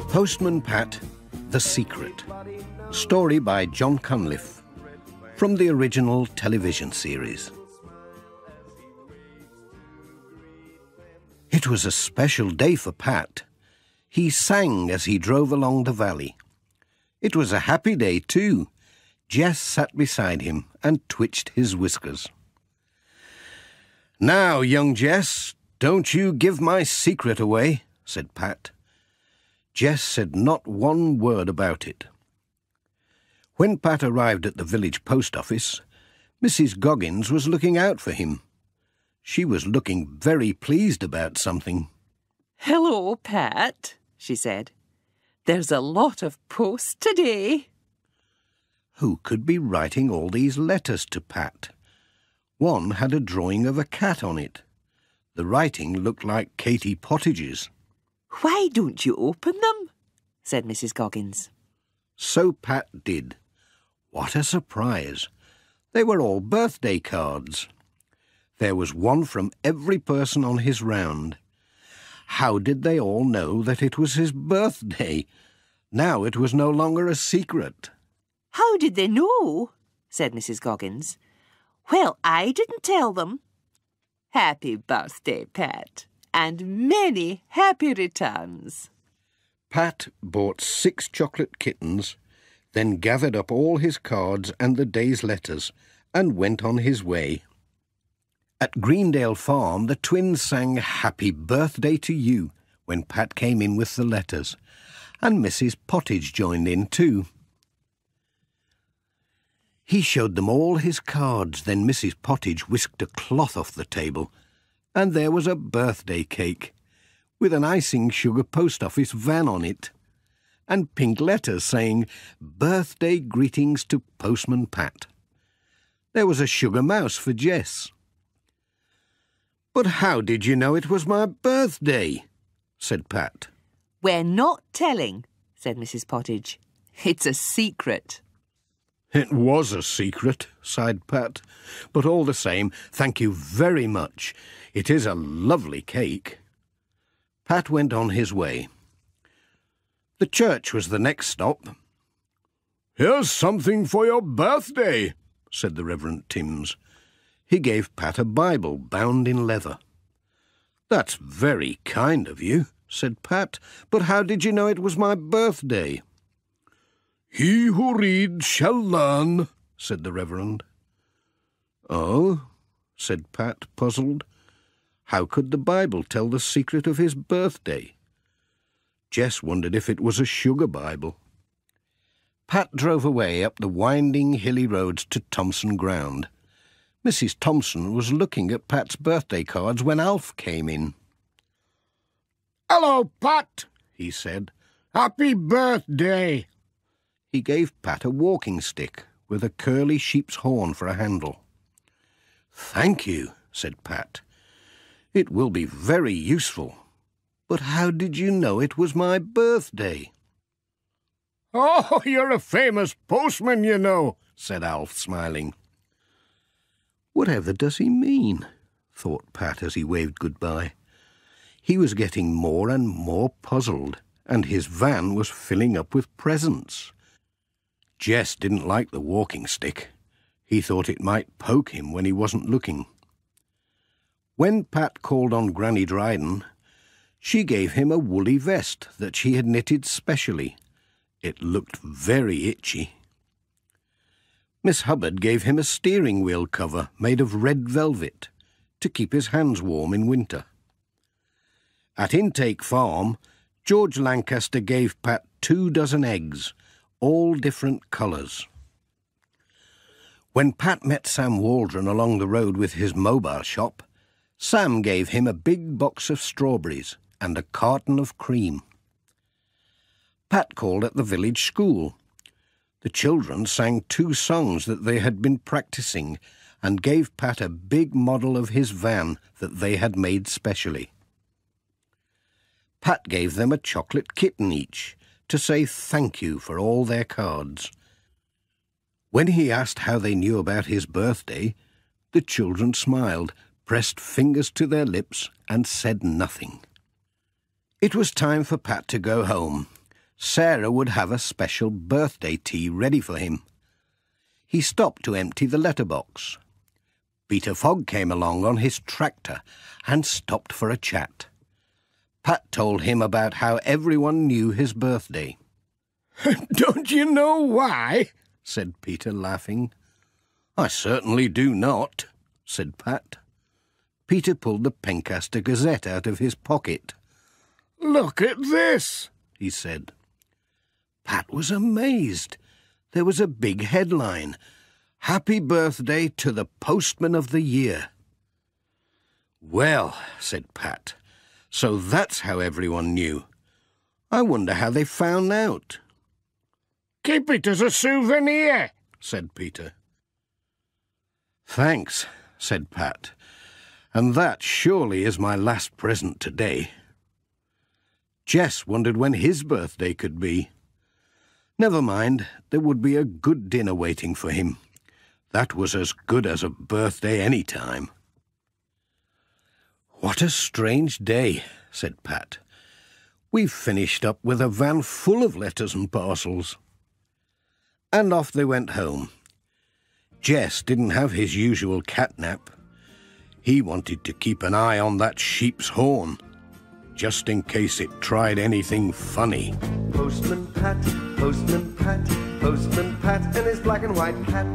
Postman Pat, The Secret. Story by John Cunliffe. From the original television series. It was a special day for Pat. He sang as he drove along the valley. It was a happy day too. Jess sat beside him and twitched his whiskers. "Now, young Jess, don't you give my secret away," said Pat. Jess said not one word about it. When Pat arrived at the village post office, Mrs. Goggins was looking out for him. She was looking very pleased about something. "Hello, Pat," she said. "There's a lot of post today." Who could be writing all these letters to Pat? One had a drawing of a cat on it. The writing looked like Katie Pottage's. "Why don't you open them?" said Mrs. Goggins. So Pat did. What a surprise! They were all birthday cards. There was one from every person on his round. How did they all know that it was his birthday? Now it was no longer a secret. "How did they know?" said Mrs. Goggins. "Well, I didn't tell them." "Happy birthday, Pat, and many happy returns." Pat bought 6 chocolate kittens, then gathered up all his cards and the day's letters and went on his way. At Greendale Farm, the twins sang "Happy Birthday to You" when Pat came in with the letters, and Mrs. Pottage joined in too. He showed them all his cards, then Mrs. Pottage whisked a cloth off the table, and there was a birthday cake, with an icing sugar post office van on it, and pink letters saying, "Birthday greetings to Postman Pat." There was a sugar mouse for Jess. "But how did you know it was my birthday?" said Pat. "We're not telling," said Mrs. Pottage. "It's a secret." "It was a secret," sighed Pat. "But all the same, thank you very much. It is a lovely cake." Pat went on his way. The church was the next stop. "Here's something for your birthday," said the Reverend Timms. He gave Pat a Bible bound in leather. "That's very kind of you," said Pat. "But how did you know it was my birthday?" "He who reads shall learn," said the Reverend. "Oh," said Pat, puzzled. How could the Bible tell the secret of his birthday? Jess wondered if it was a sugar Bible. Pat drove away up the winding, hilly roads to Thompson Ground. Mrs. Thompson was looking at Pat's birthday cards when Alf came in. "Hello, Pat," he said. "Happy birthday." He gave Pat a walking stick with a curly sheep's horn for a handle. "Thank you," said Pat. "It will be very useful. But how did you know it was my birthday?" "Oh, you're a famous postman, you know," said Alf, smiling. "Whatever does he mean?" thought Pat as he waved goodbye. He was getting more and more puzzled, and his van was filling up with presents. Jess didn't like the walking stick. He thought it might poke him when he wasn't looking. When Pat called on Granny Dryden, she gave him a woolly vest that she had knitted specially. It looked very itchy. Miss Hubbard gave him a steering wheel cover made of red velvet to keep his hands warm in winter. At Intake Farm, George Lancaster gave Pat 2 dozen eggs, all different colours. When Pat met Sam Waldron along the road with his mobile shop, Sam gave him a big box of strawberries and a carton of cream. Pat called at the village school. The children sang 2 songs that they had been practising and gave Pat a big model of his van that they had made specially. Pat gave them a chocolate kitten each to say thank you for all their cards. When he asked how they knew about his birthday, the children smiled, pressed fingers to their lips and said nothing. It was time for Pat to go home. Sarah would have a special birthday tea ready for him. He stopped to empty the letterbox. Peter Fogg came along on his tractor and stopped for a chat. Pat told him about how everyone knew his birthday. "Don't you know why?" said Peter, laughing. "I certainly do not," said Pat. Peter pulled the Pencaster Gazette out of his pocket. "Look at this," he said. Pat was amazed. There was a big headline, "Happy Birthday to the Postman of the Year." "Well," said Pat, "so that's how everyone knew. I wonder how they found out." "Keep it as a souvenir," said Peter. "Thanks," said Pat, "and that surely is my last present today." Jess wondered when his birthday could be. Never mind, there would be a good dinner waiting for him. That was as good as a birthday any time. "What a strange day," said Pat. "We've finished up with a van full of letters and parcels." And off they went home. Jess didn't have his usual catnap. He wanted to keep an eye on that sheep's horn, just in case it tried anything funny. Postman Pat, Postman Pat, Postman Pat, and his black and white cat.